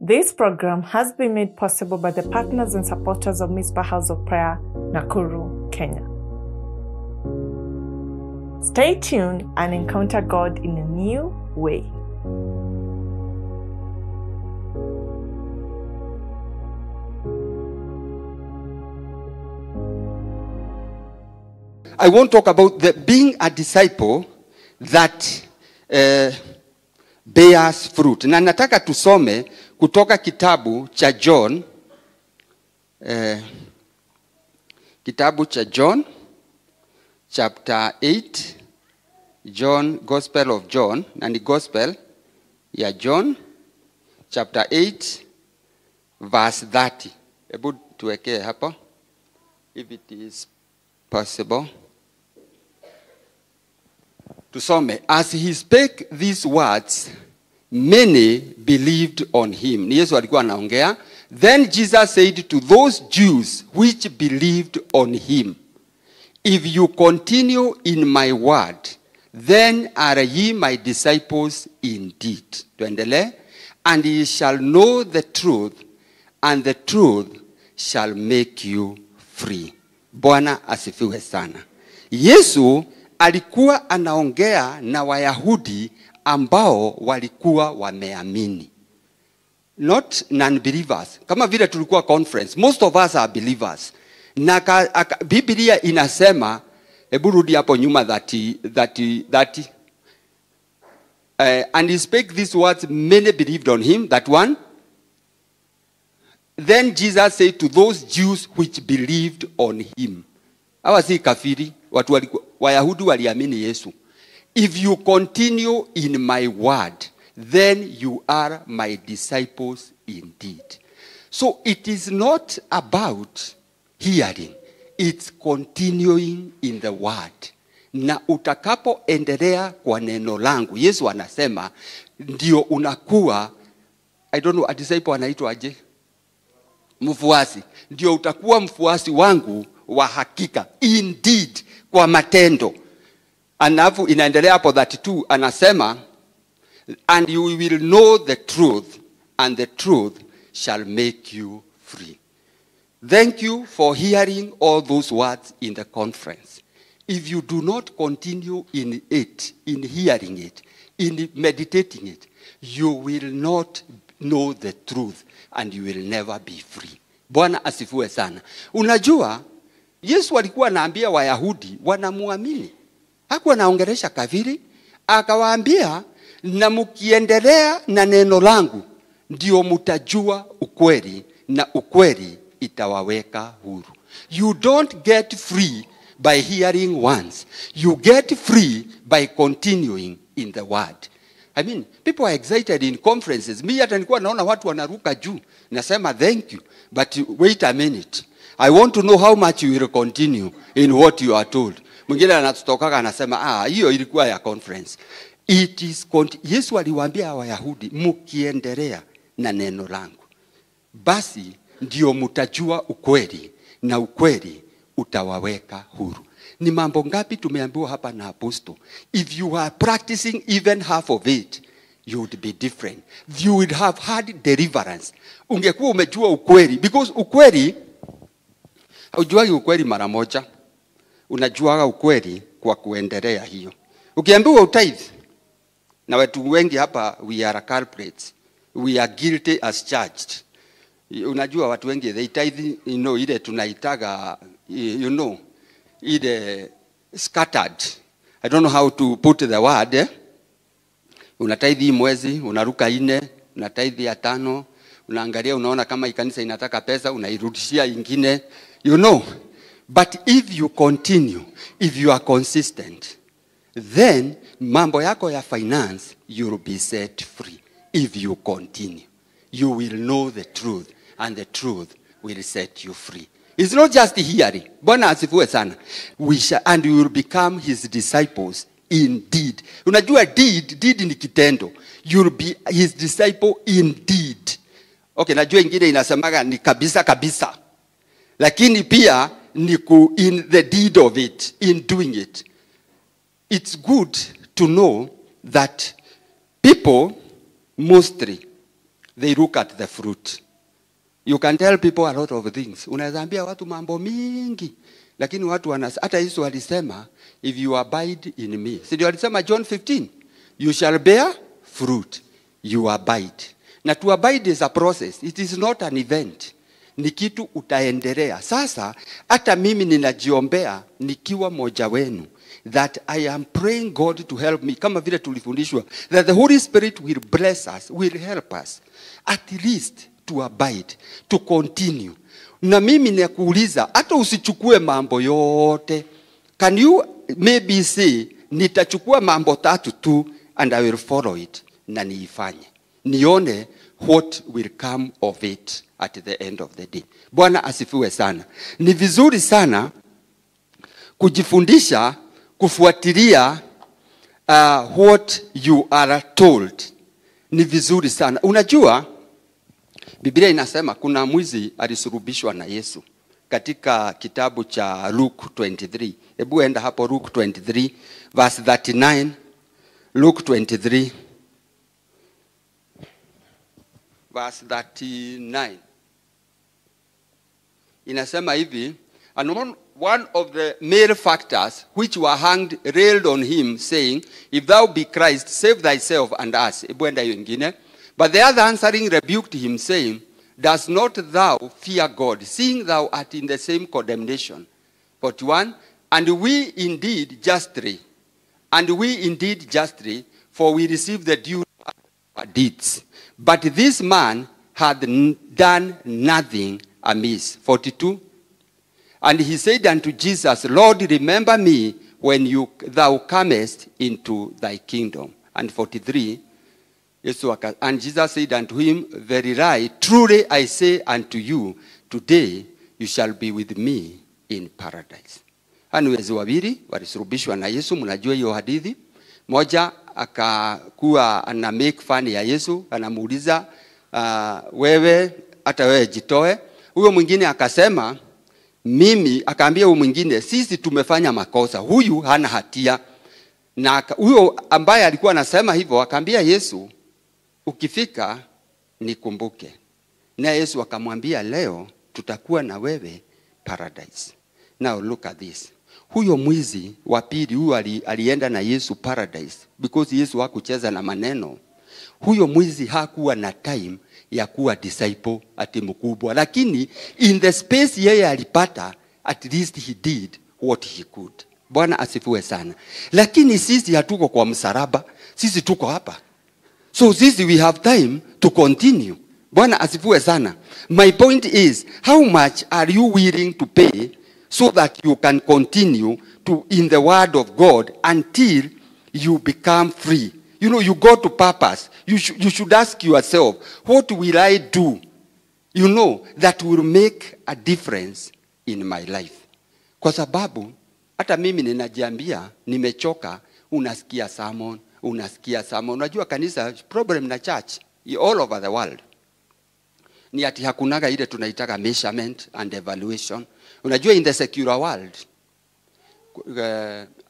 This program has been made possible by the partners and supporters of Mizpah House of Prayer, Nakuru, Kenya. Stay tuned and encounter God in a new way. I want to talk about being a disciple that bears fruit. Na nataka tusome kutoka kitabu cha John, chapter 8, John, Gospel of John, na ni Gospel ya John, chapter 8, verse 30. Hebu tuwekee hapa, if it is possible. Tusome. As he spake these words, many believed on him. Ni Yesu alikuwa anaongea. Then Jesus said to those Jews which believed on him, if you continue in my word, then are ye my disciples indeed. Tuendelee. And ye shall know the truth, and the truth shall make you free. Bwana asifiwe sana. Yesu alikuwa anaongea na Wayahudi ambao walikuwa wameamini. Not non-believers. Kama vile tulikuwa conference, most of us are believers. Na Biblia inasema, hebu rudi hapo nyuma, that and he spake these words, many believed on him, that one. Then Jesus said to those Jews which believed on him. Hawa si kafiri, Wayahudi waliamini Yesu. If you continue in my word, then you are my disciples indeed. So it is not about hearing, it's continuing in the word. Na utakapo endelea kwa neno langu, Yesu anasema, ndio unakuwa, I don't know, a disciple anaitwa aje? Mfuasi. Ndio utakuwa mfuasi wangu wa hakika. Indeed, kwa matendo. Anafu inaendelea hapo 32, anasema, and you will know the truth, and the truth shall make you free. Thank you for hearing all those words in the conference. If you do not continue in it, in hearing it, in meditating it, you will not know the truth, and you will never be free. Bwana asifiwe sana. Unajua, Yesu alikuwa anaambia Wayahudi wanamuamini. Hakuwa anaongelesha kafiri, akawaambia, na mkiendelea na neno langu, ndio mtajua ukweli, na ukweli itawaweka huru. You don't get free by hearing once. You get free by continuing in the word. I mean, people are excited in conferences. Mimi hata nilikuwa naona watu wanaruka juu. Nasema thank you, but wait a minute. I want to know how much you will continue in what you are told. Mwingine anatoka anasema, hiyo ilikuwa ya conference. It is Yesu aliwaambia Wayahudi, mkiendelea na neno langu, basi ndio mtajua ukweli, na ukweli utawaweka huru. Ni mambo ngapi tumeambiwa hapa na apostle? If you are practicing even half of it, you would be different. You would have had deliverance. Ungekuwa umejua ukweli, because ukweli, haujuagi ukweli mara moja. Unajuaga ukweli kwa kuendelea hiyo. Ukiambiwa utithe, na watu wengi hapa, we are culprits. We are guilty as charged. Unajua watu wengi, they tithe, ile tunaitaga, ile scattered. I don't know how to put the word. Unatithe mwezi, unaruka 4, unatithe ya 5, unaangalia unaona kama ikanisa inataka pesa, unairudishia ingine, But if you continue, if you are consistent, then mambo yako ya finance, you'll be set free. If you continue, you will know the truth, and the truth will set you free. It's not just hearing. Bwana asifiwe sana. And we will become his disciples indeed. Unajua deed ni kitendo. You'll be his disciple indeed. Okay, najua ingine inasemaga ni kabisa. Lakini pia ni in the deed of it, in doing it. It's good to know that people mostly they look at the fruit. You can tell people a lot of things. Unaweza ambia watu mambo mingi, lakini watu hata Yesu alisema, if you abide in me. Si ndio alisema John 15, you shall bear fruit. You abide. Na to abide is a process. It is not an event. Ni kitu utaendelea. Sasa hata mimi ninajiombea nikiwa moja wenu, that I am praying God to help me, kama vile tulifundishwa, that the Holy Spirit will bless us, will help us at least to abide, to continue. Na mimi nakuuliza, hata usichukue mambo yote. Can you maybe say, nitachukua mambo 3 tu and I will follow it, na niifanye. Nione what will come of it at the end of the day. Bwana asifiwe sana. Ni vizuri sana kujifundisha, kufuatilia what you are told. Ni vizuri sana. Unajua, Biblia inasema kuna mwizi alisulubishwa na Yesu katika kitabu cha Luke 23. Hebu enda hapo Luke 23 verse 39. Luke 23 verse 39. Inasema hivi, and one of the malefactors which were hanged railed on him, saying, if thou be Christ, save thyself and us. Hebu enda hiyo ingine. But the other answering rebuked him, saying, does not thou fear God, seeing thou art in the same condemnation? 41. And we indeed justly, for we receive the due of our deeds. But this man had done nothing amiss. 42. And he said unto Jesus, Lord, remember me when thou comest into thy kingdom. And 43. And Jesus said unto him, verily, truly I say unto you, today you shall be with me in paradise. Hani wezi wawili walisulubishwa na Yesu, mnajua hiyo hadithi. Moja akakuwa ana make fun ya Yesu, anamuuliza wewe hata wewe jitoe. Huyo mwingine akasema mimi, akaambia huyo mwingine, sisi tumefanya makosa, huyu hana hatia. Na huyo ambaye alikuwa anasema hivyo akaambia Yesu, ukifika nikumbuke. Na Yesu akamwambia, leo tutakuwa na wewe paradise. Now look at this. Huyo mwizi wa pili, huyo alienda na Yesu paradise because Yesu hakucheza na maneno. Huyo mwizi hakuwa na time ya kuwa disciple ati mkubwa, lakini in the space yeye alipata, at least he did what he could. Bwana asifiwe sana. Lakini sisi hatuko kwa msalaba, sisi tuko hapa. So sisi we have time to continue. Bwana asifiwe sana. My point is, how much are you willing to pay so that you can continue to in the word of God until you become free? You know, you go to purpose. You should ask yourself, what will I do, you know, that will make a difference in my life? Kwa sababu, hata mimi ninajiambia, nimechoka, unasikia sermon. Unajua kanisa, problem na church, all over the world, ni ati hakunaga ile tunaitaka measurement and evaluation. Unajua in the secular world,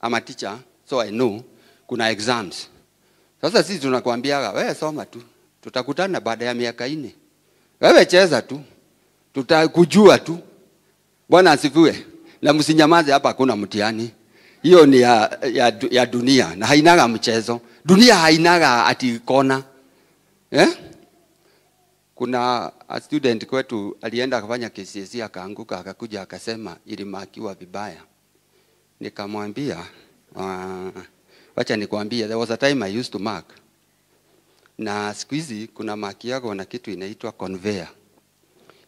I'm a teacher, so I know, kuna exams. Sasa sisi tunakuambia, wewe soma tu, tutakutana baada ya miaka 4. Wewe cheza tu, tutakujua tu. Bwana asifiwe. Na msinyamaze, hapa hakuna mtihani. Hiyo ni ya dunia na hainaga mchezo. Dunia hainaga ati kona. Kuna a student kwetu alienda akafanya KCSE akaanguka, akakuja akasema ilimakiwa vibaya. Nikamwambia, wacha nikwambie, there was a time I used to mark. Na siku hizi kuna maki yako na kitu inaitwa conveyor.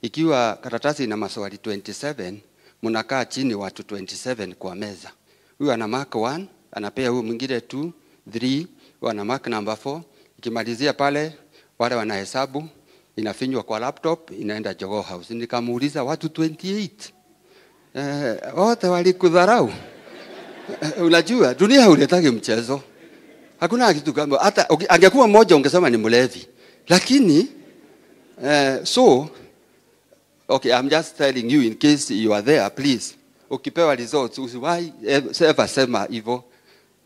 Ikiwa karatasi ina maswali 27, mnakaa chini watu 27 kwa meza. Huyu ana mark 1, anapea huyu mwingine 2, 3, wana mark number 4. Ikimalizia pale, wale wanahesabu, inafinywa kwa laptop, inaenda Jogoo House. Nikamuuliza watu 28. Wote walikudharau. Unajua, dunia hauletagi mchezo. Hakuna kitu kama, hata angekuwa mmoja ungesema ni mlevi. Lakini, okay, I'm just telling you in case you are there, please. Ukipewa results, usiwahi sema hivyo.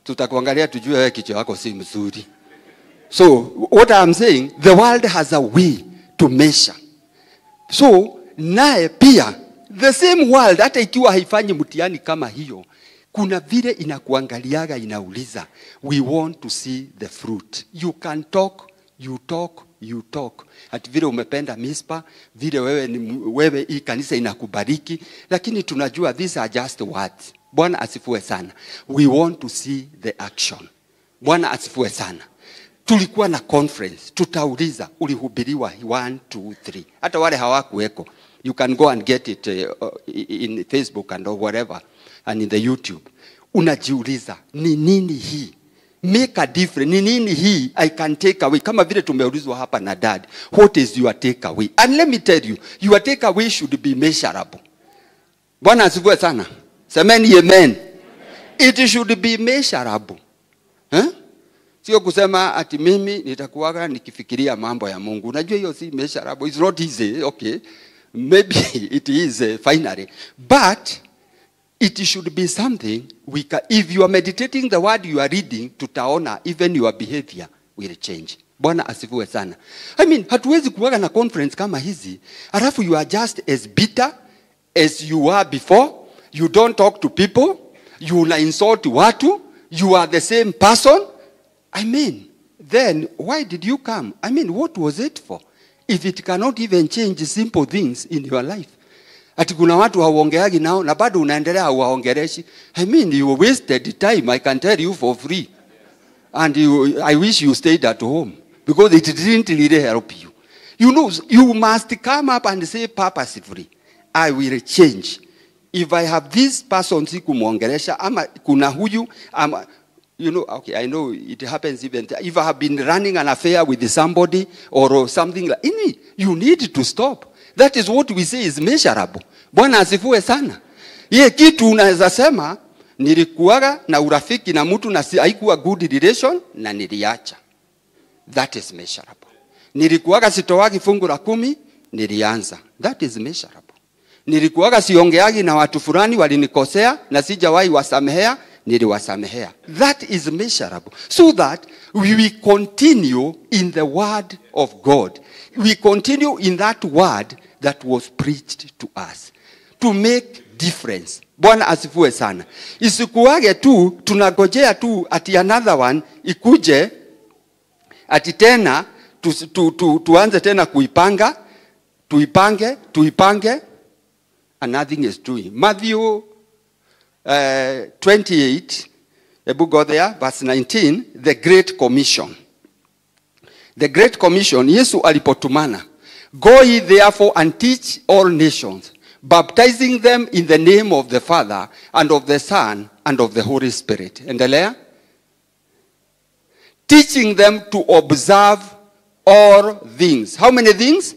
Tutakuangalia tujue wewe kichwa yako si mzuri. So what I'm saying, the world has a way to measure. So naye pia the same world, hata ikiwa haifanyi mtihani kama hiyo, kuna vile inakuangaliaga inauliza, we want to see the fruit. You can talk, you talk, you talk. Hati vile umependa Mispa, vile wewe hii kanisa inakubariki, lakini tunajua these are just words. Bwana asifiwe sana. We want to see the action. Bwana asifiwe sana. Tulikuwa na conference, tutauliza ulihubiriwa 1, 2, 3. Hata wale hawakuweko. You can go and get it in Facebook and or whatever, and in the YouTube. Unajiuliza, ni nini hii? Make a difference. Ni nini hii I can take away? Kama vile tumeulizwa hapa na dad, what is your take away? And let me tell you, your take away should be measurable. Bwana asifiwe sana. Semeni amen. It should be measurable. Sio kusema ati mimi nitakuwaga nikifikiria mambo ya Mungu. Unajua hiyo si measurable. It's not easy. Okay. Maybe it is finally. But it should be something we can, if you are meditating the word you are reading, tutaona even your behavior will change. Bwana asifiwe sana. I mean, hatuwezi kuwaga na conference kama hizi, alafu you are just as bitter as you were before. You don't talk to people. You insult watu. You are the same person. I mean, then why did you come? I mean, what was it for? If it cannot even change simple things in your life. Ati kuna watu hauongeagi nao na bado unaendelea hauongereshi. I mean, you wasted time, I can tell you, for free. And I wish you stayed at home, because it didn't really help you. You know, you must come up and say purposefully, I will change. If I have this person sikumuongeresha, ama kuna huyu, ama, you know, okay, I know it happens even if I have been running an affair with somebody or something like that, you need to stop. That is what we say is measurable. Bwana asifiwe sana. Ye kitu unaweza sema, nilikuwaga na urafiki na mtu na haikuwa good relation na niliacha. That is measurable. Nilikuwaga sitoagi fungu la 10, nilianza. That is measurable. Nilikuwaga siongeagi na watu fulani walinikosea na sijawahi wasamehea, niliwasamehea. That is measurable. So that we will continue in the word of God. We continue in that word that was preached to us. To make difference. Bwana asifiwe sana. Isikuage tu, tunagojea tu ati another one ikuje, ati tena, tuanze tena kuipanga, tuipange, and nothing is doing. Matthew 28, the book go there, verse 19, the Great Commission. The Great Commission, Yesu alipotumana. Go ye therefore and teach all nations, baptizing them in the name of the Father and of the Son and of the Holy Spirit. Endelea. Teaching them to observe all things. How many things?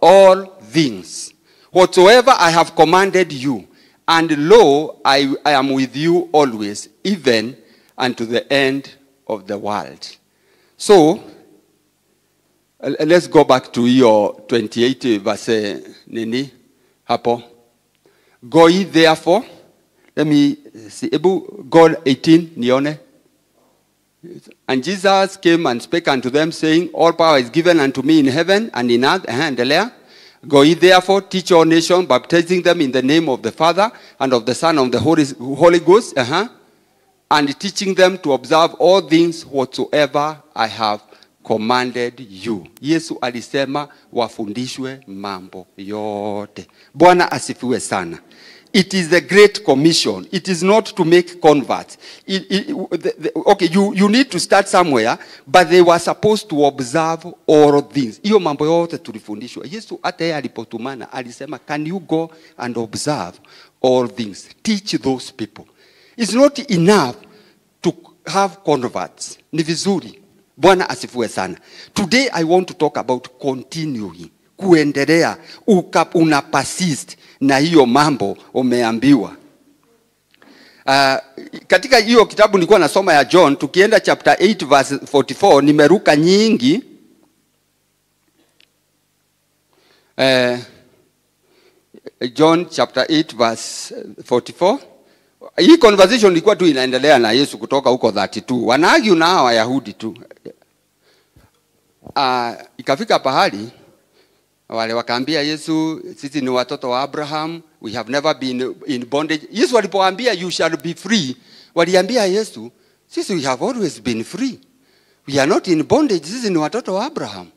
All things. Whatsoever I have commanded you. And lo, I am with you always, even unto the end of the world. So, let's go back to your 28 verse nini hapo. Go ye therefore. Let me see. God 18 nione. And Jesus came and spake unto them, saying, all power is given unto me in heaven and in earth. Endelea. Go ye therefore, teach all nations, baptizing them in the name of the Father and of the Son and of the Holy Ghost. And teaching them to observe all things whatsoever I have commanded you. Yesu alisema wafundishwe mambo yote. Bwana asifiwe sana. It is the Great Commission. It is not to make converts. Okay, you need to start somewhere, but they were supposed to observe all things. Iyo mambo yote tulifundishwa. Yesu hata yeye alipotumana alisema, can you go and observe all things? Teach those people. It's not enough to have converts. Ni vizuri. Bwana asifiwe sana. Today I want to talk about continuing. Kuendelea, una persist na hiyo mambo umeambiwa. Katika hiyo kitabu nilikuwa nasoma ya John, tukienda chapter 8 verse 44, nimeruka nyingi. John chapter 8 verse 44. Hii conversation ilikuwa tu inaendelea na Yesu kutoka huko 32. Wanaagi na Wayahudi tu. ikafika pahali wale wakaambia Yesu, sisi ni watoto wa Abraham, we have never been in bondage. Yesu alipoambia you shall be free, waliambia Yesu, sisi we have always been free. We are not in bondage, sisi ni watoto wa Abraham.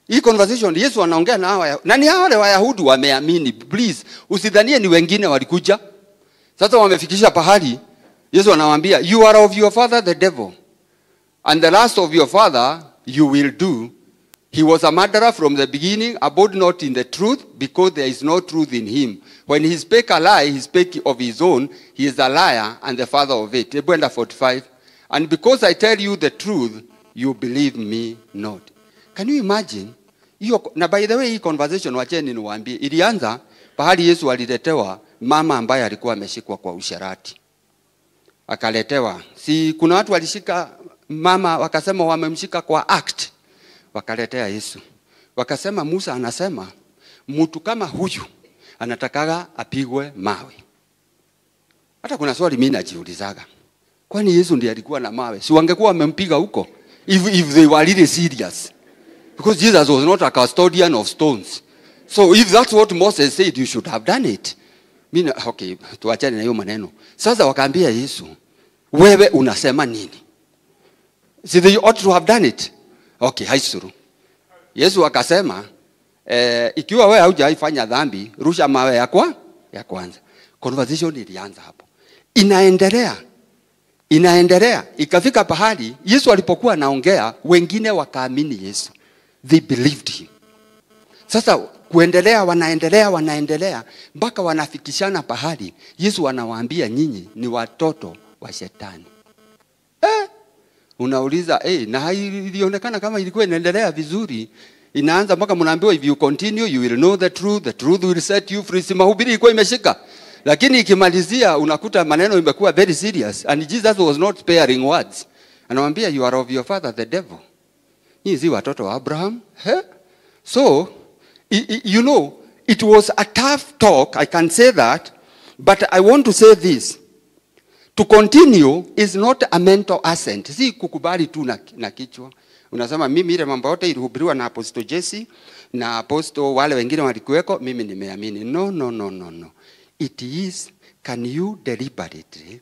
Hii conversation Yesu anaongea na hawa. Na ni wale Wayahudi wameamini. Please, usidhanie ni wengine walikuja. Sasa wamefikisha pahali Yesu anawaambia, you are of your father the devil, and the last of your father you will do. He was a murderer from the beginning, abode not in the truth, because there is no truth in him. When he spake a lie, he spake of his own. He is a liar and the father of it. Hebrews 45. And because I tell you the truth, you believe me not. Can you imagine? Na by the way, hii conversation wacheni niwaambie, ilianza pahali Yesu aliletewa mama ambaye alikuwa ameshikwa kwa usherati. Akaletewa. Si kuna watu walishika mama wakasema wamemshika kwa act. Wakaletea Yesu. Wakasema Musa anasema mtu kama huyu anatakaga apigwe mawe. Hata kuna swali mimi najiulizaga. Kwani Yesu ndiye alikuwa na mawe? Si wangekuwa wamempiga huko if they were really serious. Because Jesus was not a custodian of stones. So if that's what Moses said, you should have done it. Mimi okay, tuachane na hiyo maneno. Sasa wakaambia Yesu, wewe unasema nini? So they ought to have done it. Okay, haisuru. Yesu akasema, ikiwa wewe haujaifanya dhambi, rusha mawe ya kwanza. Conversation ilianza hapo. Inaendelea. Ikafika pahali Yesu alipokuwa anaongea, wengine wakaamini Yesu. They believed him. Sasa kuendelea wanaendelea mpaka wanafikishana pahali Yesu anawaambia nyinyi ni watoto wa shetani. Unauliza na ilionekana kama ilikuwa inaendelea vizuri. Inaanza mpaka mnaambiwa if you continue you will know the truth will set you free. Mahubiri ilikuwa imeshika. Lakini ikimalizia unakuta maneno imekuwa very serious, and Jesus was not sparing words. Anamwambia you are of your father the devil. Nyinyi si watoto wa Abraham. So you know, it was a tough talk, I can say that, but I want to say this. To continue is not a mental assent. Si kukubali tu na kichwa. Unasema mimi ile mambo yote ilihubiriwa na Apostle Jesse na Apostle wale wengine walikuweko, mimi nimeamini. No. It is, can you deliberately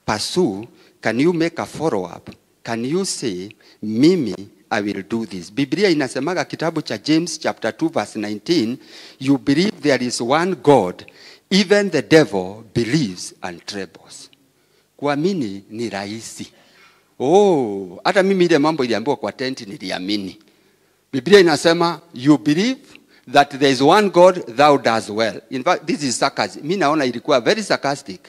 pursue, can you make a follow up? Can you say, mimi I will do this. Biblia inasemaga kitabu cha James chapter 2 verse 19, you believe there is one God, even the devil believes and trembles. Kuamini ni rahisi. Hata mimi ile mambo iliambiwa kwa tent niliamini. Biblia inasema you believe that there is one God, thou does well. In fact, this is sarcasm. Mimi naona ilikuwa very sarcastic.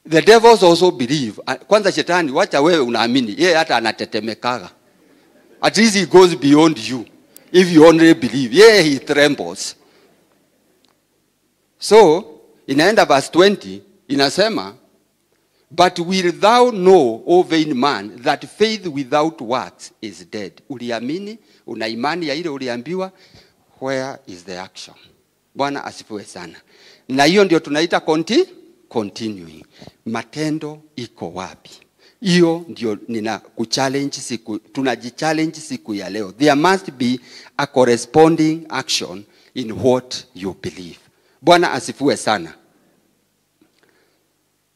The devils also believe. Kwanza shetani, wacha wewe unaamini. Yeye hata anatetemekaga. At least he goes beyond you. If you only believe, he trembles. So, inaenda verse 20, inasema, but will thou know, O vain man, that faith without works is dead. Uliamini, una imani ya ile uliambiwa, where is the action? Bwana asifiwe sana. Na hiyo ndio tunaita continuing. Matendo iko wapi? Hiyo ndio tunajichallenge siku ya leo. There must be a corresponding action in what you believe. Bwana asifiwe sana.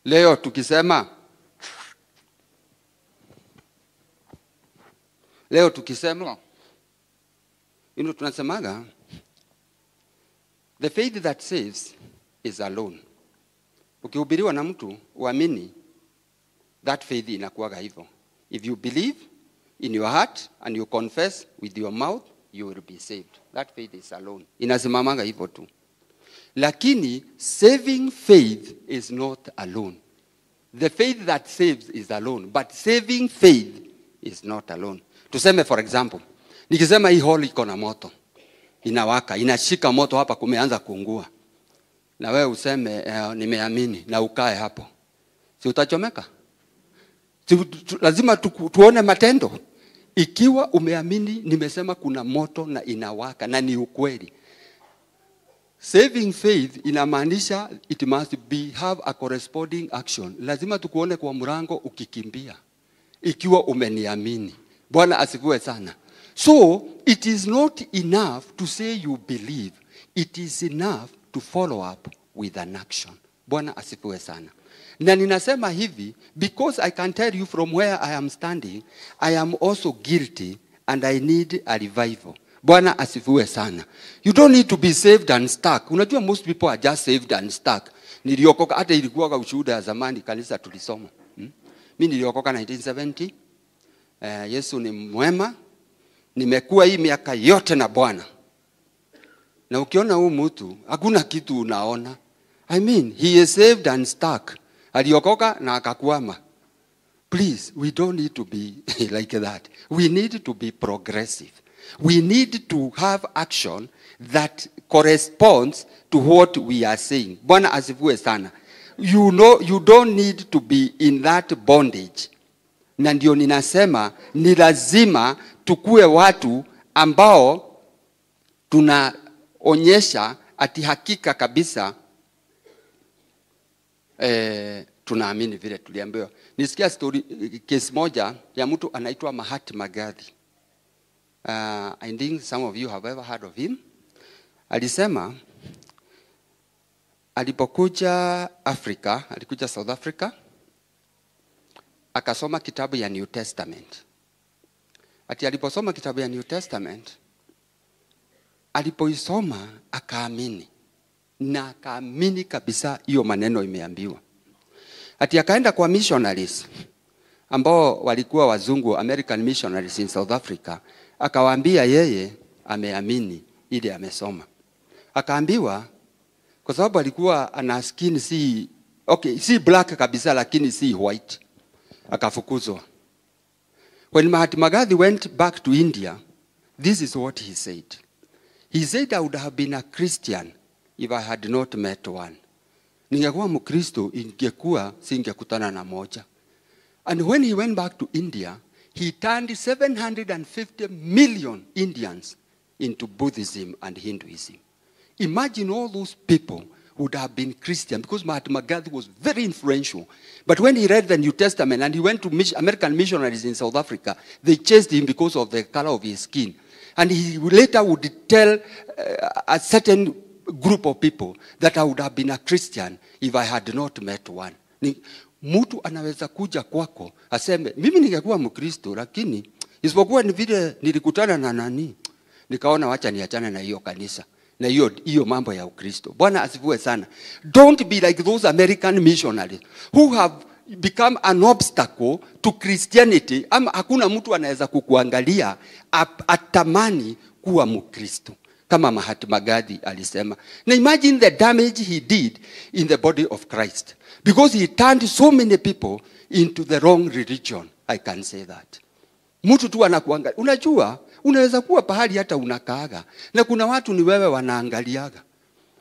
Leo tukisema tunasemaga the faith that saves is alone. Ukihubiriwa na mtu uamini, that faith inakuwaga hivyo. If you believe in your heart and you confess with your mouth, you will be saved. That faith is alone. Inasimamanga hivyo tu. Lakini saving faith is not alone. The faith that saves is alone, but saving faith is not alone. Tuseme for example, nikisema hii hall iko na moto, inawaka, inashika moto hapa, kumeanza kuungua. Na wewe useme nimeamini na ukae hapo. Si utachomeka? Lazima tuone matendo. Ikiwa umeamini, nimesema kuna moto na inawaka na ni ukweli. Saving faith inamaanisha it must have a corresponding action. Lazima tukuone kwa mlango ukikimbia. Ikiwa umeniamini. Bwana asifiwe sana. So it is not enough to say you believe. It is enough to follow up with an action. Bwana asifiwe sana. Na ninasema hivi because I can tell you from where I am standing, I am also guilty and I need a revival. Bwana asifiwe sana. You don't need to be saved and stuck. Unajua most people are just saved and stuck. Niliokoka hata ilikuwa kwa ushuhuda ya zamani kanisa tulisoma. Mimi niliokoka 1970. Yesu ni mwema. Nimekuwa hii miaka yote na Bwana. Na ukiona huyu mtu hakuna kitu unaona. I mean, he is saved and stuck. Aliokoka na akakwama. Please, we don't need to be like that. We need to be progressive. We need to have action that corresponds to what we are saying. Bwana asifiwe sana. You know, you don't need to be in that bondage. Na ndio ninasema ni lazima tukue watu ambao tunaonyesha ati hakika kabisa tunaamini vile tuliambiwa. Nisikia story case moja ya mtu anaitwa Mahatma Gandhi. I think some of you have ever heard of him. Alisema alipokuja Afrika, alikuja South Africa, akasoma kitabu ya New Testament. Ati aliposoma kitabu ya New Testament, alipoisoma akaamini. Na akaamini kabisa hiyo maneno imeambiwa. Ati akaenda kwa missionaries ambao walikuwa wazungu, American missionaries in South Africa, akawaambia yeye ameamini ile amesoma. Akaambiwa kwa sababu alikuwa ana skin si black kabisa lakini si white. Akafukuzwa. When Mahatma Gandhi went back to India, this is what he said. He said, I would have been a Christian if I had not met one. Ningekuwa Mkristo ingekuwa singekutana na moja. And when he went back to India, he turned 750 million Indians into Buddhism and Hinduism. Imagine all those people would have been Christian because Mahatma Gandhi was very influential. But when he read the New Testament and he went to American missionaries in South Africa, they chased him because of the color of his skin. And he later would tell a certain group of people that I would have been a Christian if I had not met one. Mtu anaweza kuja kwako aseme mimi ningekuwa Mkristo lakini isipokuwa ni vile nilikutana na nani nikaona wacha niachane na hiyo kanisa na hiyo mambo ya Ukristo. Bwana asifiwe sana. Don't be like those American missionaries who have become an obstacle to Christianity. Ama hakuna mtu anaweza kukuangalia atamani kuwa Mkristo kama Mahatma Gandhi alisema. Now imagine the damage he did in the body of Christ because he turned so many people into the wrong religion. I can say that. Mtu tu anakuangalia. Unajua unaweza kuwa pahali hata unakaaga na kuna watu ni wewe wanaangaliaga.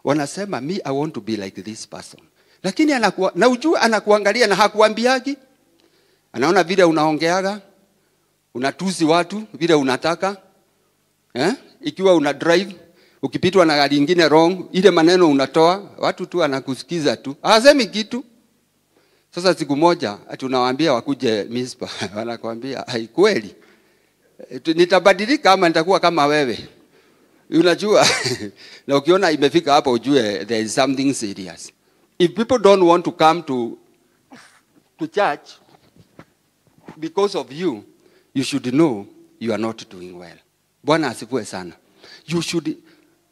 Wanasema me I want to be like this person. Lakini na ujua anakuangalia na hakuambiagi. Anaona vile unaongeaga, unatusi watu vile unataka. Ikiwa una drive, ukipitwa na gari nyingine wrong, ile maneno unatoa, watu tu anakusikiza tu. Hasemi kitu. Sasa siku moja tunawaambia wakuje Mispa, wanakuambia haikweli. Nitabadilika ama nitakuwa kama wewe. Unajua na ukiona imefika hapo ujue there is something serious. If people don't want to come to church because of you, you should know you are not doing well. Bwana asifiwe sana.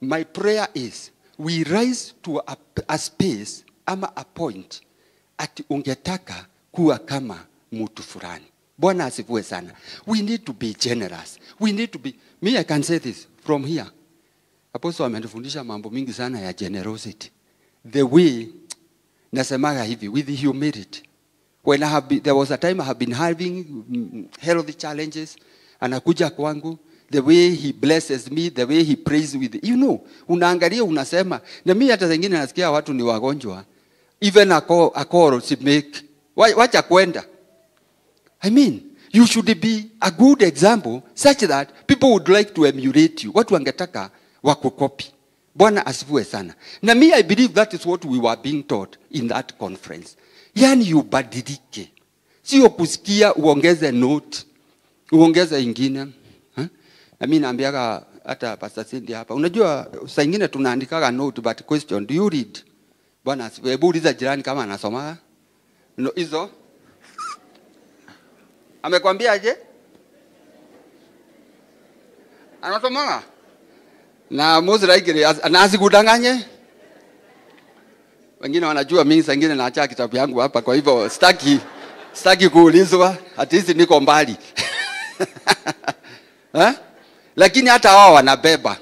My prayer is we rise to a space ama a point ati ungetaka kuwa kama mtu fulani. Bwana asifiwe sana. We need to be generous. We need to be, I can say this from here. Apostle amenifundisha mambo mingi sana ya generosity. The way nasemaga hivi with humility. When there was a time I have been having health challenges, anakuja kwangu, the way he blesses me, the way he prays with, unaangalia unasema, na mimi hata zingine nasikia watu ni wagonjwa, even a call to make, wacha kwenda. I mean, you should be a good example such that people would like to emulate you. Watu wangetaka wakukopi. Bwana asifiwe sana. Na me I believe that is what we were being taught in that conference. Yani ubadilike. Sio kusikia uongeze note, uongeze ingine. Na mimi naambiaga hata Pastor Cindy hapa, unajua saa nyingine tunaandikaga note but question, do you read? Bwana hebu uliza jirani kama anasoma. No, hizo amekwambia aje? Anasoma? Na most likely asikudanganye. Wengine wanajua mimi saa nyingine naacha kitabu yangu hapa, kwa hivyo sitaki kuulizwa, at least niko mbali. Lakini hata wao wanabeba.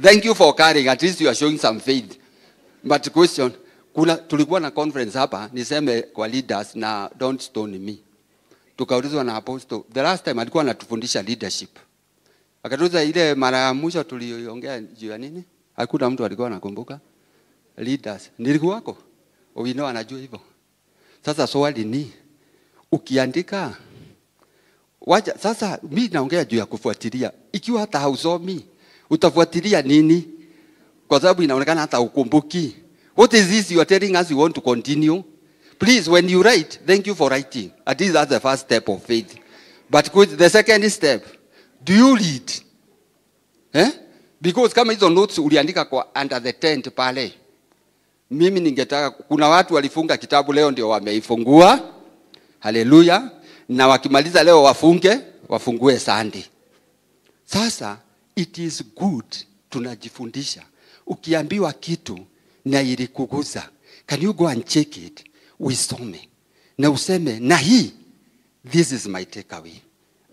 Thank you for carrying, at least you are showing some faith. But question, tulikuwa na conference hapa, niseme kwa leaders na don't stone me. Tukaulizwa na apostle, the last time alikuwa anatufundisha leadership. Akatuza ile mara ya mwisho tuliongea juu ya nini? Hakuna mtu alikuwa anakumbuka. Leaders. Nilikuwako. Owino anajua hivyo. Sasa swali ni ukiandika wacha sasa mimi naongea juu ya kufuatilia. Ikiwa hata hausomi, utafuatilia nini? Kwa sababu inaonekana hata ukumbuki. What is this you are telling us you want to continue? Please, when you write, thank you for writing. At least that's the first step of faith. But the second step, do you read? Because kama hizo notes uliandika kwa under the tent pale. Mimi ningetaka, kuna watu walifunga kitabu leo ndio wameifungua. Haleluya. Na wakimaliza leo wafungue Sunday. Sasa it is good tunajifundisha. Ukiambiwa kitu na ilikuguza, can you go and check it? Uisome. Na useme na hii, this is my takeaway.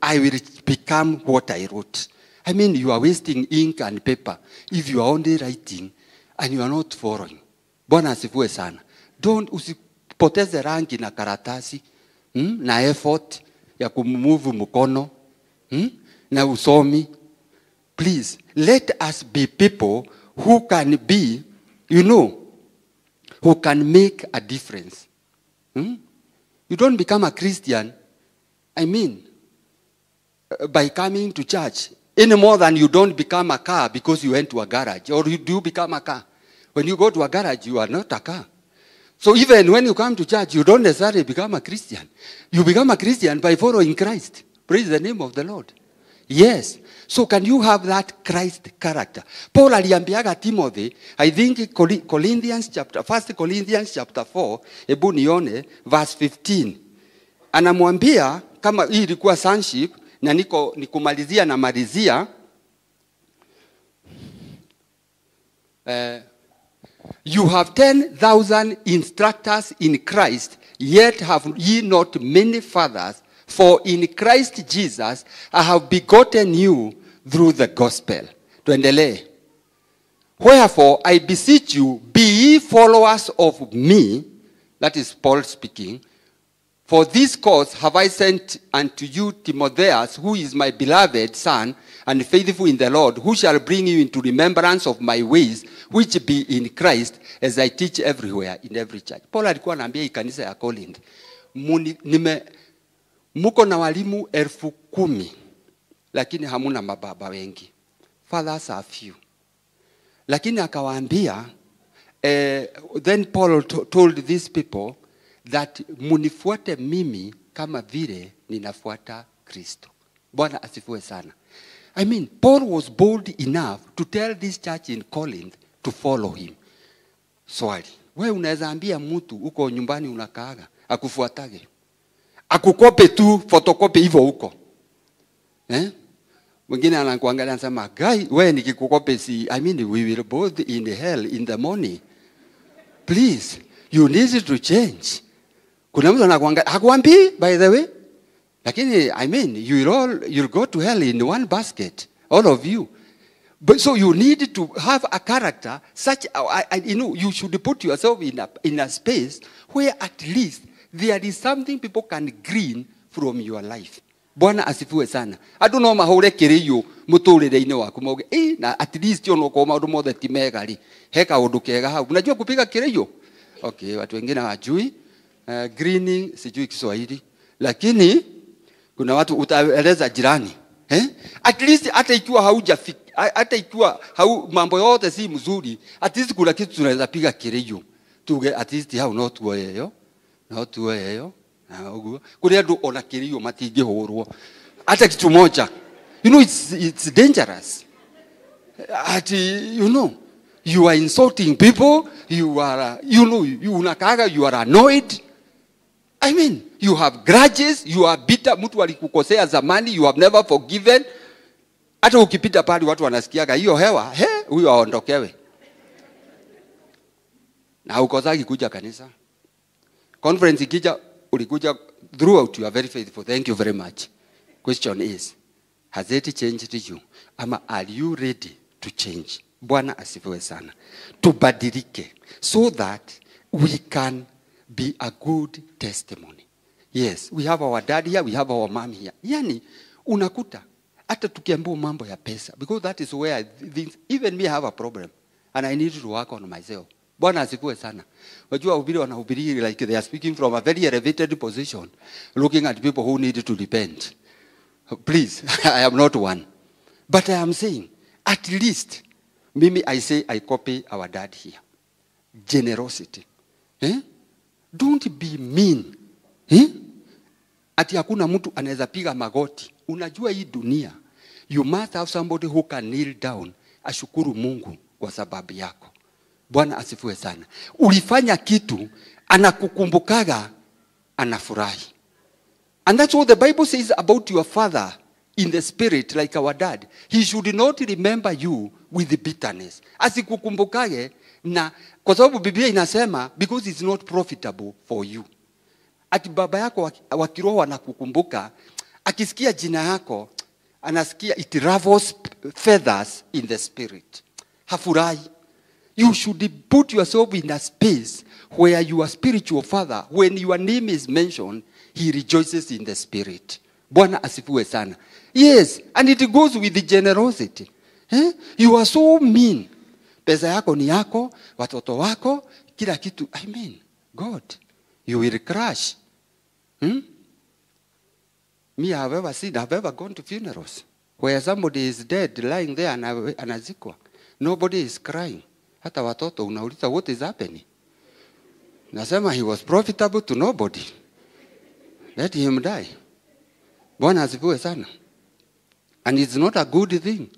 I will become what I wrote. I mean, you are wasting ink and paper if you are only writing and you are not following. Bwana asifiwe sana. Usipoteze rangi na karatasi, na effort ya kumove mkono, na usomi. Please, let us be people who can be, who can make a difference. You don't become a Christian, by coming to church, any more than you don't become a car because you went to a garage. Or do you become a car? When you go to a garage, you are not a car. So even when you come to church, you don't necessarily become a Christian. You become a Christian by following Christ. Praise the name of the Lord. Yes. So can you have that Christ character? Paul aliambiaga Timothy, I think 1 Corinthians chapter 4, hebu nione, verse 15. Anamwambia, kama hii ilikuwa sonship, na nikumalizia na malizia, you have 10,000 instructors in Christ, yet have ye not many fathers, for in Christ Jesus I have begotten you through the gospel. Tuendelee. Wherefore I beseech you, be ye followers of me, that is Paul speaking, for this cause have I sent unto you Timotheus, who is my beloved son, and faithful in the Lord, who shall bring you into remembrance of my ways, which be in Christ, as I teach everywhere in every church. Paul alikuwa anaambia hii kanisa ya Corinth, muko na walimu 10,000, lakini hamuna mababa wengi. Fathers are few. Lakini akawaambia, then Paul told these people that munifuate mimi kama vile ninafuata Kristo. Bwana asifiwe sana. Paul was bold enough to tell this church in Corinth to follow him. Swali, wewe unaweza ambia mtu uko nyumbani unakaaga akufuatage? Akukope tu photocopy hivyo huko. Mwingine anakuangalia anasema, "Guy, wewe nikikukope si, we will both in hell in the morning. Please, you need to change." Kuna mtu anakuangalia, hakuambii by the way. Lakini you'll go to hell in one basket, all of you. But so you need to have a character such, you should put yourself in a space where at least there is something people can glean from your life. Bwana asifiwe sana. Adu no mahore kiriyo muturire-ini waku moge, na at least ono ko maundu mothe ti megari. Heka undu kega hau. Unajua kupiga kiriyo? Okay, watu wengine hawajui. Greening sijui Kiswahili. Lakini kuna watu utaeleza jirani. At least hata ikiwa haujafika, hata ikiwa mambo yote si mzuri, at least kuna kitu tunaweza piga kiriyo. Tuge at least hau no tuoyeyo. No tuoyeyo. Na uguo. Kuri andu ona kiriyo matingihurwo. Hata kitu moja. You know, it's dangerous. You are insulting people. You are, you are annoyed. I mean, you have grudges. You are bitter. Mtu alikukosea zamani. You have never forgiven. Hata ukipita pali watu wanasikiaga hiyo hewa, huyo aondokewe. Na ukozagi kuja kanisa. Conference ikija ulikuja throughout, you are very faithful. Thank you very much. Question is, has it changed you? Ama are you ready to change? Bwana asifiwe sana. Tubadilike so that we can be a good testimony. Yes, we have our dad here, we have our mom here. Yani unakuta hata tukiambiwa mambo ya pesa, because that is where even me have a problem and I need to work on myself. Bwana asifiwe sana. Wajua wahubiri wanahubiri like they are speaking from a very elevated position, looking at people who need to repent. Please, I am not one. But I am saying, at least, mimi I say I copy our dad here. Generosity. Don't be mean. Ati hakuna mtu anaweza piga magoti. Unajua hii dunia, you must have somebody who can kneel down, ashukuru Mungu kwa sababu yako. Bwana asifiwe sana. Ulifanya kitu, anakukumbukaga, anafurahi. And that's what the Bible says about your father in the spirit, like our dad. He should not remember you with bitterness. Asikukumbukage na, kwa sababu Biblia inasema, because it's not profitable for you. Ati baba yako wa kiroho anakukumbuka, akisikia jina yako, anasikia it ruffles feathers in the spirit. Hafurahi. You should put yourself in a space where your spiritual father, when your name is mentioned, he rejoices in the spirit. Bwana asifiwe sana. Yes, and it goes with the generosity. You are so mean. Pesa yako ni yako, watoto wako, kila kitu. I mean, God, you will crash. Me, I've ever gone to funerals where somebody is dead, lying there anazikwa. Nobody is crying. Hata watoto unauliza, what is happening? Nasema he was profitable to nobody. Let him die. Bwana asifiwe sana. And it's not a good thing.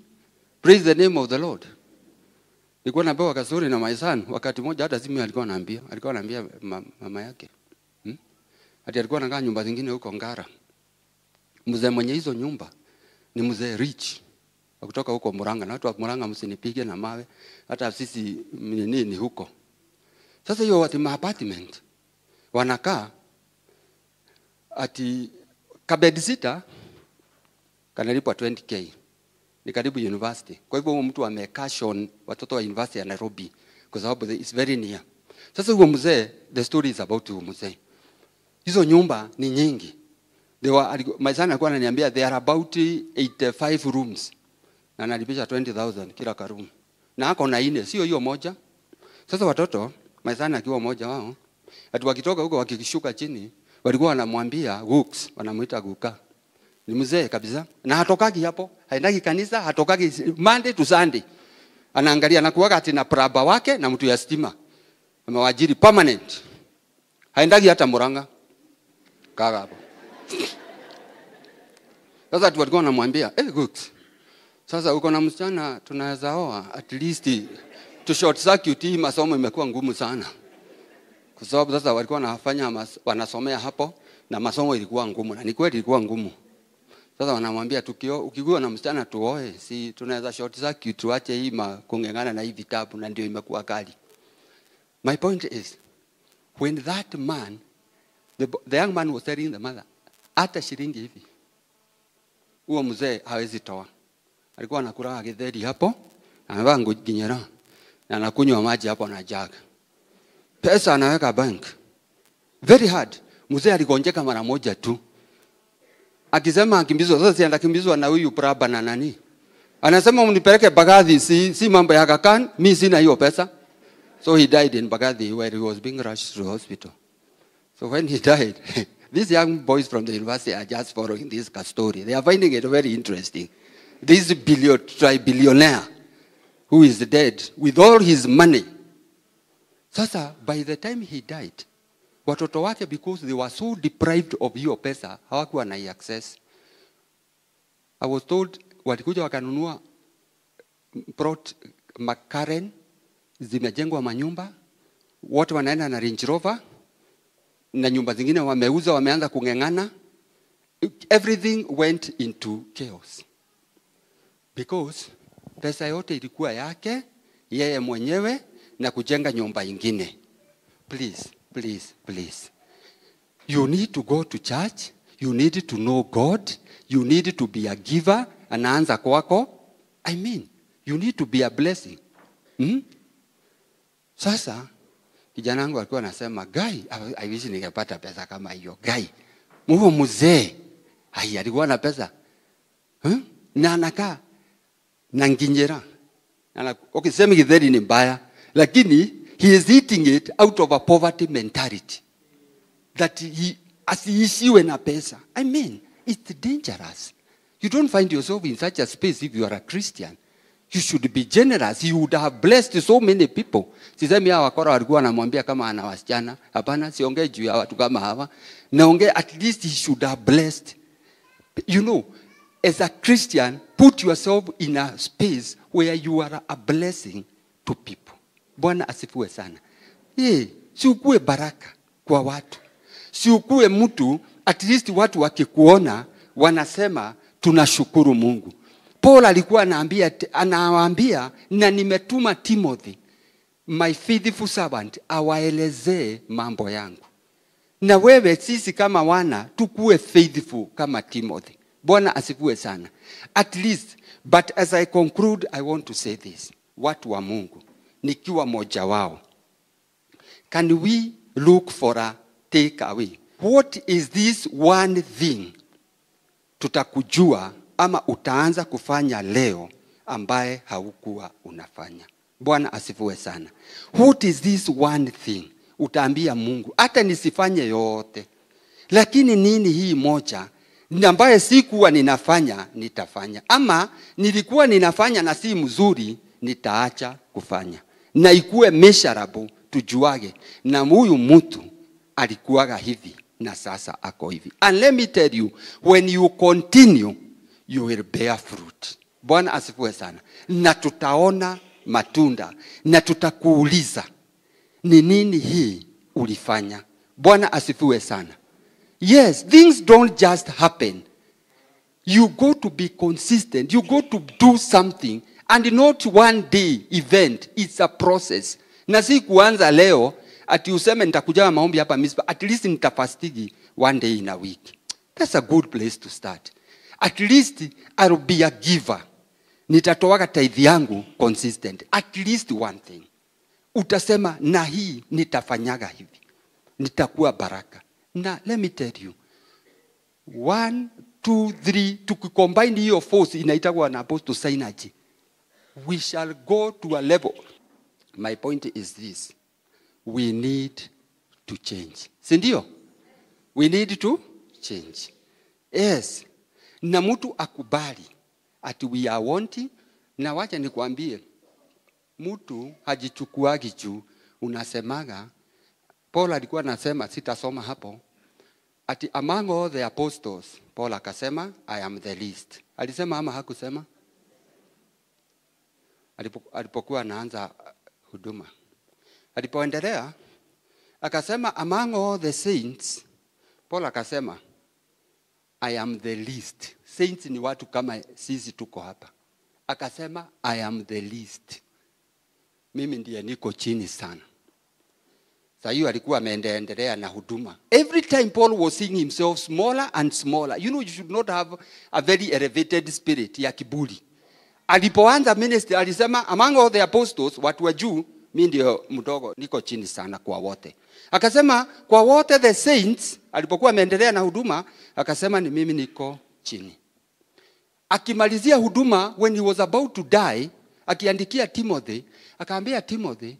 Praise the name of the Lord. Nilikuwa napewa kasuri na my son. Wakati moja hata simu alikuwa anaambia mama yake. Hadi alikuwa anakaa nyumba zingine huko Ngara. Mzee mwenye hizo nyumba ni mzee rich. Kutoka huko Muranga, na watu wa Muranga msinipige na mawe, hata sisi ni huko. Sasa hiyo watu apartment wanakaa ati kabed sita kanalipwa 20k. Ni karibu university. Kwa hivyo mtu amekashon watoto wa university ya Nairobi kwa sababu it's very near. Sasa huyo mzee, the story is about huyo mzee. Hizo nyumba ni nyingi. My son alikuwa ananiambia there are about 85 rooms. Na nalipisha 20,000 kila room. Na hako na ine, sio hiyo moja. Sasa watoto, my son akiwa moja wao, ati wakitoka huko wakikishuka chini, walikuwa wanamwambia Gooks, wanamuita Guka. Ni mzee kabisa. Na hatokagi hapo, haendagi kanisa, hatokagi Monday to Sunday. Anaangalia na kuwaka ati na praba wake na mtu ya stima. Amewajiri permanent. Haendagi hata Muranga. Kaga hapo. Sasa watu walikuwa wanamwambia, Gooks, sasa uko na msichana tunaweza oa, at least to short circuit hii masomo imekuwa ngumu sana. Kwa sababu sasa walikuwa wanasomea hapo na masomo ilikuwa ngumu, na ni kweli ilikuwa ngumu. Sasa wanamwambia ukigua na msichana tuoe, si tunaweza short circuit tuache hii kungengana na hii vitabu, na ndio imekuwa kali. My point is, when that man, the young man was telling the mother, hata shilingi hivi, huo mzee hawezi toa. Alikuwa anakula githeri hapo, anavaa nginyera, na anakunywa maji hapo na jug. Pesa anaweka bank. Very hard. Mzee aligonjeka mara moja tu. Akisema akimbizwa, sasa si anakimbizwa na huyu praba na nani? Anasema mnipeleke Bagathi, si mambo ya Kakan, mimi sina hiyo pesa. So he died in Bagathi where he was being rushed to the hospital. So when he died, these young boys from the university are just following this story. They are finding it very interesting. This billionaire who is dead with all his money. Sasa, by the time he died, watoto wake, because they were so deprived of hiyo pesa, hawakuwa na access. I was told walikuja wakanunua plot McCarran, zimejengwa manyumba, wote wanaenda na Range Rover, na nyumba zingine wameuza, wameanza kung'eng'ana. Everything went into chaos because pesa yote ilikuwa yake yeye mwenyewe na kujenga nyumba ingine. Please, please, please. You need to go to church. You need to know God. You need to be a giver. Anaanza kwako. I mean, you need to be a blessing. Sasa, kijana wangu alikuwa anasema, Guy, I wish ningepata pesa kama hiyo. Guy, muho mzee. Hai, alikuwa na pesa. Na anakaa na nginyera. Okay, sema githeri ni mbaya. Lakini, he is eating it out of a poverty mentality. That he asiishiwe na pesa. I mean, it's dangerous. You don't find yourself in such a space if you are a Christian. You should be generous. You would have blessed so many people. Sisemi hawa wakora walikuwa wanamwambia kama ana wasichana. Hapana, siongee juu ya watu kama hawa. Naongee at least he should have blessed. You know, as a Christian, put yourself in a space where you are a blessing to people. Bwana asifiwe sana. Si ukue baraka kwa watu. Si ukue mtu, at least watu wakikuona, wanasema tunashukuru Mungu. Paul alikuwa anawaambia, na nimetuma Timothy, my faithful servant, awaelezee mambo yangu. Na wewe sisi kama wana, tukue faithful kama Timothy. Bwana asifiwe sana. At least, but as I conclude, I want to say this. Watu wa Mungu, nikiwa moja wao. Can we look for a takeaway? What is this one thing tutakujua ama utaanza kufanya leo ambaye haukuwa unafanya? Bwana asifiwe sana. What is this one thing utaambia Mungu, hata nisifanye yote, lakini nini hii moja ambaye sikuwa ninafanya nitafanya, ama nilikuwa ninafanya na si mzuri nitaacha kufanya, na ikuwe measurable, tujuage na huyu mtu alikuwaga hivi na sasa ako hivi. And let me tell you, when you continue, you will bear fruit. Bwana asifiwe sana. Na tutaona matunda, na tutakuuliza ni nini hii ulifanya. Bwana asifiwe sana. Yes, things don't just happen. You go to be consistent. You go to do something, and not one day event. It's a process. Na si kuanza leo ati useme nitakuja maombi hapa Mispa, at least nitafastigi one day in a week. That's a good place to start. At least I'll be a giver. Nitatoaga tithe yangu consistent. At least one thing. Utasema na hii nitafanyaga hivi. Nitakuwa baraka. Na let me tell you. 1, 2, 3, tukicombine hiyo force inaitagwa na apostle synergy. We shall go to a level. My point is this. We need to change. Sindio? We need to change. Yes. Na mtu akubali ati we are wanting. Na wacha nikwambie, mtu hajichukuagi juu. Unasemaga, Paul alikuwa anasema, sitasoma hapo, ati among all the apostles, Paul akasema, I am the least. Alisema ama hakusema? Alipokuwa anaanza huduma. Alipoendelea, akasema among all the saints, Paul akasema, I am the least. Saints ni watu kama sisi tuko hapa. Akasema, I am the least. Mimi ndiye niko chini sana. Sasa hiyo alikuwa ameendelea na huduma. Every time Paul was seeing himself smaller and smaller. You know, you should not have a very elevated spirit ya kiburi. Alipoanza ministry alisema, among all the apostles, watu wa juu, mimi ndio mdogo, niko chini sana kwa wote. Akasema kwa wote the saints, alipokuwa ameendelea na huduma, akasema ni mimi niko chini. Akimalizia huduma, when he was about to die, akiandikia Timothy, akaambia Timothy,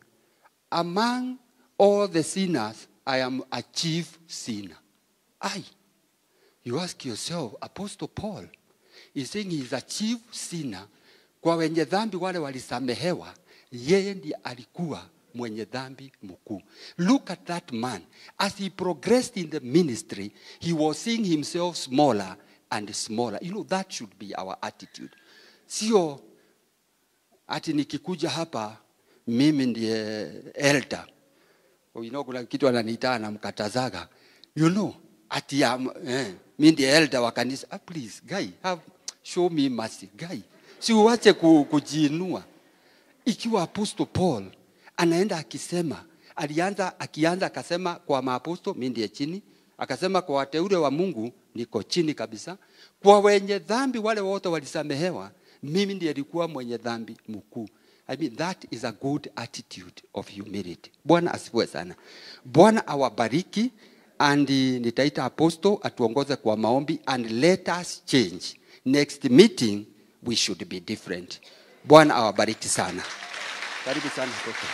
among all the sinners, I am a chief sinner. You ask yourself, Apostle Paul is saying he is a chief sinner. Kwa wenye dhambi wale walisamehewa, yeye ndiye alikuwa mwenye dhambi mkuu. Look at that man. As he progressed in the ministry, he was seeing himself smaller and smaller. You know, that should be our attitude. Sio ati nikikuja hapa mimi ndiye elder. You know, kuna kitu ananiita na mkatazaga. You know, ati mimi ndiye elder wa kanisa. Please, guy, show me mercy, guy. Si uache kujiinua. Ikiwa Apostle Paul anaenda akisema, akianza akasema kwa maaposto mimi ndiye chini, akasema kwa wateule wa Mungu niko chini kabisa, kwa wenye dhambi wale wote walisamehewa, mimi ndiye nilikuwa mwenye dhambi mkuu. I mean, that is a good attitude of humility. Bwana asifiwe sana. Bwana awabariki, and nitaita apostle atuongoze kwa maombi, and let us change. Next meeting we should be different. Bwana awabariki sana. Karibu sana apostle.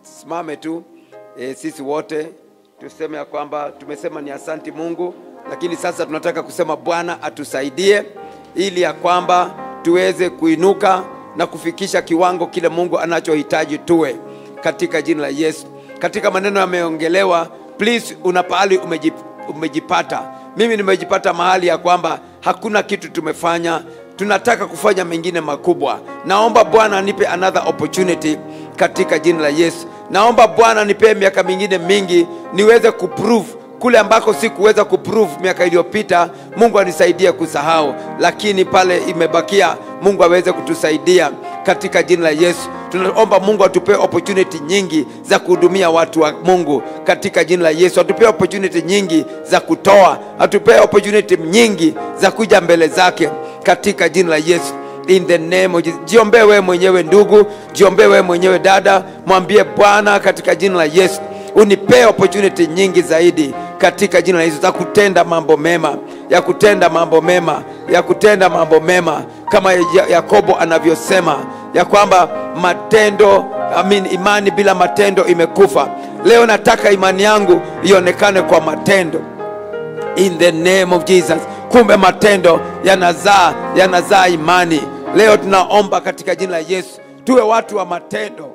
Simame tu sisi wote tuseme ya kwamba tumesema ni asanti Mungu, lakini sasa tunataka kusema Bwana atusaidie ili ya kwamba tuweze kuinuka na kufikisha kiwango kile Mungu anachohitaji tuwe, katika jina la Yesu. Katika maneno yameongelewa, please unapahali umejipata. Mimi nimejipata mahali ya kwamba hakuna kitu tumefanya, tunataka kufanya mengine makubwa. Naomba Bwana anipe another opportunity katika jina la Yesu. Naomba Bwana nipe miaka mingine mingi niweze kuprove kule ambako sikuweza kuprove miaka iliyopita. Mungu anisaidie kusahau, lakini pale imebakia Mungu aweze kutusaidia katika jina la Yesu. Tunaomba Mungu atupe opportunity nyingi za kuhudumia watu wa Mungu katika jina la Yesu. Atupe opportunity nyingi za kutoa, atupe opportunity nyingi za kuja mbele zake katika jina la Yesu. In the name of Jesus. Jiombee wewe mwenyewe ndugu, jiombee wewe mwenyewe dada, mwambie Bwana katika jina la Yesu, unipe opportunity nyingi zaidi katika jina la Yesu, za kutenda mambo mema, ya kutenda mambo mema, ya kutenda mambo mema, kama Yakobo anavyosema ya kwamba matendo, imani bila matendo imekufa. Leo nataka imani yangu ionekane kwa matendo. In the name of Jesus. Kumbe matendo yanazaa imani. Leo tunaomba katika jina la Yesu tuwe watu wa matendo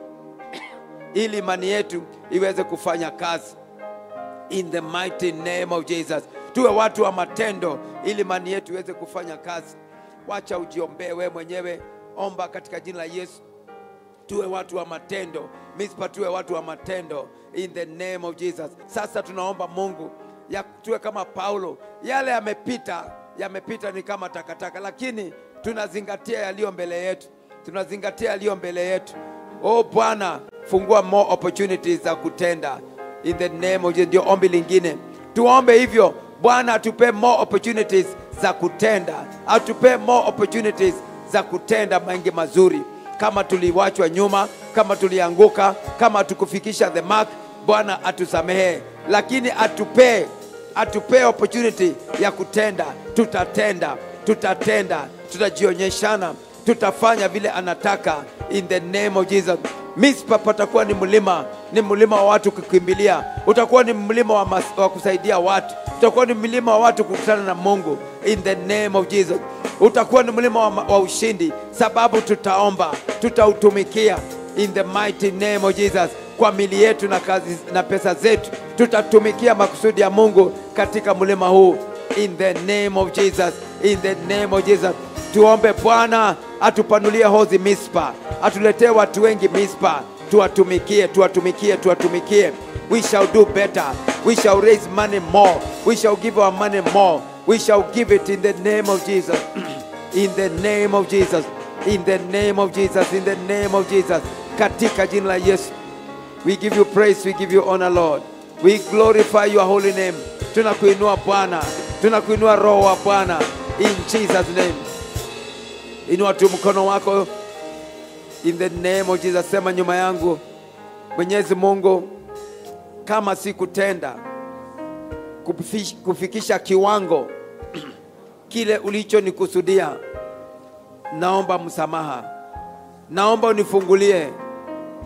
ili imani yetu iweze kufanya kazi. In the mighty name of Jesus. Tuwe watu wa matendo ili imani yetu iweze kufanya kazi. Wacha ujiombee wewe mwenyewe, omba katika jina la Yesu. Tuwe watu wa matendo. Mispa, tuwe watu wa matendo in the name of Jesus. Sasa tunaomba Mungu tuwe kama Paulo. Yale yamepita ni kama takataka, lakini tunazingatia yaliyo mbele yetu. Tunazingatia yaliyo mbele yetu. Oh Bwana, fungua more opportunities za kutenda in the name of Jesus. Ndio ombi lingine. Tuombe hivyo, Bwana atupe more opportunities za kutenda. Atupe more opportunities za kutenda mengi mazuri. Kama tuliwachwa nyuma, kama tulianguka, kama tukufikisha the mark, Bwana atusamehe. Lakini atupe opportunity ya kutenda. Tutatenda, tutajionyeshana, tutafanya vile anataka in the name of Jesus. Mispa patakuwa ni mlima wa watu kukimbilia. Utakuwa ni mlima wa kusaidia watu. Utakuwa ni mlima wa watu kukutana na Mungu in the name of Jesus. Utakuwa ni mlima wa ushindi, sababu tutaomba, tutautumikia in the mighty name of Jesus. Kwa mili yetu na kazi na pesa zetu tutatumikia makusudi ya Mungu katika mlima huu in the name of Jesus. In the name of Jesus. Tuombe Bwana atupanulie hozi Mispa, atuletee watu wengi Mispa, tuwatumikie. We shall do better. We shall raise money more. We shall give our money more. We shall give it in the name of Jesus. In the name of Jesus. In the name of Jesus. In the name of Jesus. Katika jina la Yesu. We give you praise, we give you honor, Lord. We glorify your holy name. Tunakuinua Bwana, tunakuinua Roho wa Bwana in Jesus name. Inua tu mkono wako in the name of Jesus. Sema nyuma yangu, Mwenyezi Mungu, kama si kutenda kufikisha kiwango kile ulichonikusudia, naomba msamaha. Naomba unifungulie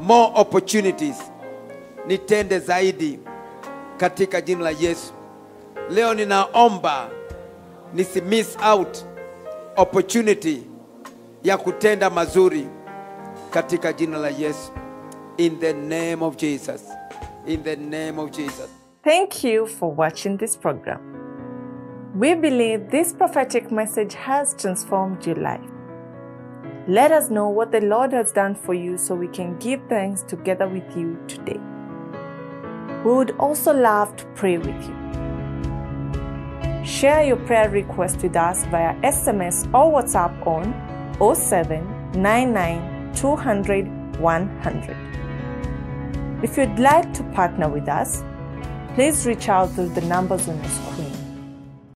more opportunities, nitende zaidi katika jina la Yesu. Leo ninaomba nisi miss out opportunity ya kutenda mazuri katika jina la Yesu. In the name of Jesus. in the name of Jesus. Thank you for watching this program. We believe this prophetic message has transformed your life. Let us know what the Lord has done for you so we can give thanks together with you today. We would also love to pray with you. Share your prayer request with us via SMS or WhatsApp on 0799 200 100. If you'd like to partner with us, please reach out to the numbers on your screen.